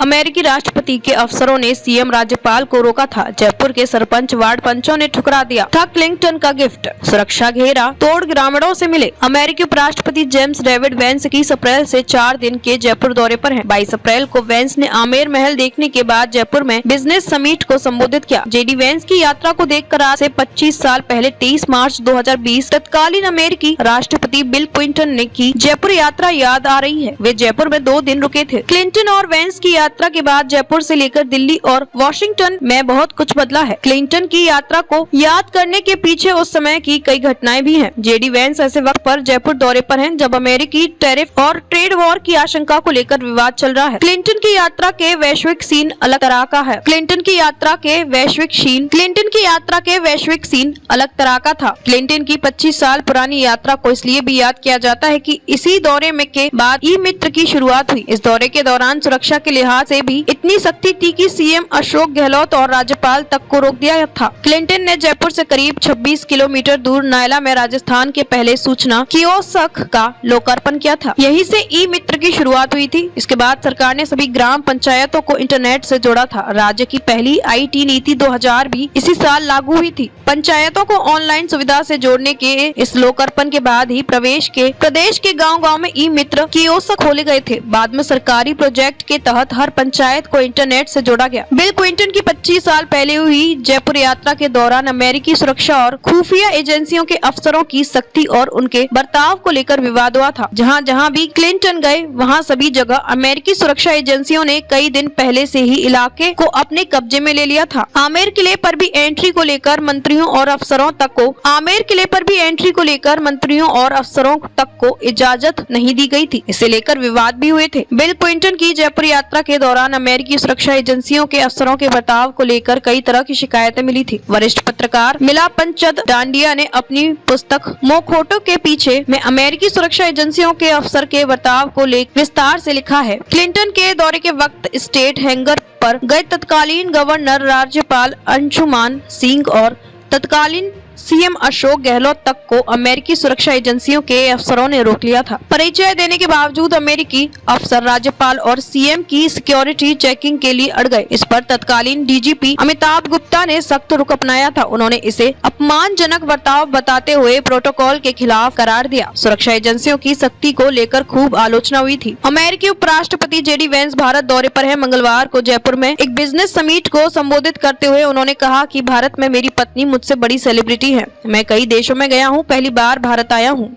अमेरिकी राष्ट्रपति के अफसरों ने सीएम राज्यपाल को रोका था। जयपुर के सरपंच वार्ड पंचों ने ठुकरा दिया था क्लिंटन का गिफ्ट। सुरक्षा घेरा तोड़ ग्रामीणों से मिले। अमेरिकी उपराष्ट्रपति जेम्स डेविड वेंस 21 अप्रैल से 4 दिन के जयपुर दौरे पर हैं। 22 अप्रैल को वेंस ने आमेर महल देखने के बाद जयपुर में बिजनेस समिट को संबोधित किया। जेडी वेंस की यात्रा को देखकर आज से 25 साल पहले 23 मार्च 2020 तत्कालीन अमेरिकी राष्ट्रपति बिल क्लिंटन ने की जयपुर यात्रा याद आ रही है। वे जयपुर में 2 दिन रुके थे। क्लिंटन और वेंस की यात्रा के बाद जयपुर से लेकर दिल्ली और वॉशिंगटन में बहुत कुछ बदला है। क्लिंटन की यात्रा को याद करने के पीछे उस समय की कई घटनाएं भी हैं। जेडी वेंस ऐसे वक्त पर जयपुर दौरे पर हैं जब अमेरिकी टैरिफ और ट्रेड वॉर की आशंका को लेकर विवाद चल रहा है। क्लिंटन की यात्रा के वैश्विक सीन अलग तरह का है। क्लिंटन की यात्रा के वैश्विक सीन अलग तरह का था। क्लिंटन की 25 साल पुरानी यात्रा को इसलिए भी याद किया जाता है कि इसी दौरे में के बाद ई मित्र की शुरुआत हुई। इस दौरे के दौरान सुरक्षा के लिहाज से भी इतनी सख्ती थी कि सीएम अशोक गहलोत और राज्यपाल तक को रोक दिया था। क्लिंटन ने जयपुर से करीब 26 किलोमीटर दूर नायला में राजस्थान के पहले सूचना कियोस्क का लोकार्पण किया था। यहीं से ई मित्र की शुरुआत हुई थी। इसके बाद सरकार ने सभी ग्राम पंचायतों को इंटरनेट से जोड़ा था। राज्य की पहली IT नीति 2000 भी इसी साल लागू हुई थी। पंचायतों को ऑनलाइन सुविधा से जोड़ने के इस लोकार्पण के बाद ही प्रदेश के गांव-गांव में ई मित्र कियोस्क खोले गए थे। बाद में सरकारी प्रोजेक्ट के तहत हर पंचायत को इंटरनेट से जोड़ा गया। बिल क्लिंटन की 25 साल पहले हुई जयपुर यात्रा के दौरान अमेरिकी सुरक्षा और खुफिया एजेंसियों के अफसरों की सख्ती और उनके बर्ताव को लेकर विवाद हुआ था। जहां जहां भी क्लिंटन गए वहां सभी जगह अमेरिकी सुरक्षा एजेंसियों ने कई दिन पहले से ही इलाके को अपने कब्जे में ले लिया था। आमेर किले पर भी एंट्री को लेकर मंत्रियों और अफसरों तक को इजाजत नहीं दी गई थी। इसे लेकर विवाद भी हुए थे। बिल क्लिंटन की जयपुर यात्रा के दौरान अमेरिकी सुरक्षा एजेंसियों के अफसरों के बर्ताव को लेकर कई तरह की शिकायतें मिली थी। वरिष्ठ पत्रकार मिलापंचद डांडिया ने अपनी पुस्तक मोखोटो के पीछे में अमेरिकी सुरक्षा एजेंसियों के अफसर के बर्ताव को लेकर विस्तार से लिखा है। क्लिंटन के दौरे के वक्त स्टेट हैंगर पर गए तत्कालीन गवर्नर राज्यपाल अंशुमान सिंह और तत्कालीन सीएम अशोक गहलोत तक को अमेरिकी सुरक्षा एजेंसियों के अफसरों ने रोक लिया था। परिचय देने के बावजूद अमेरिकी अफसर राज्यपाल और सीएम की सिक्योरिटी चेकिंग के लिए अड़ गए। इस पर तत्कालीन डीजीपी अमिताभ गुप्ता ने सख्त रुख अपनाया था। उन्होंने इसे अपमानजनक बर्ताव बताते हुए प्रोटोकॉल के खिलाफ करार दिया। सुरक्षा एजेंसियों की सख्ती को लेकर खूब आलोचना हुई थी। अमेरिकी उपराष्ट्रपति जेडी वेंस भारत दौरे पर है। मंगलवार को जयपुर में एक बिजनेस समिट को संबोधित करते हुए उन्होंने कहा कि भारत में मेरी पत्नी मुझसे बड़ी सेलिब्रिटी है। मैं कई देशों में गया हूँ, पहली बार भारत आया हूँ।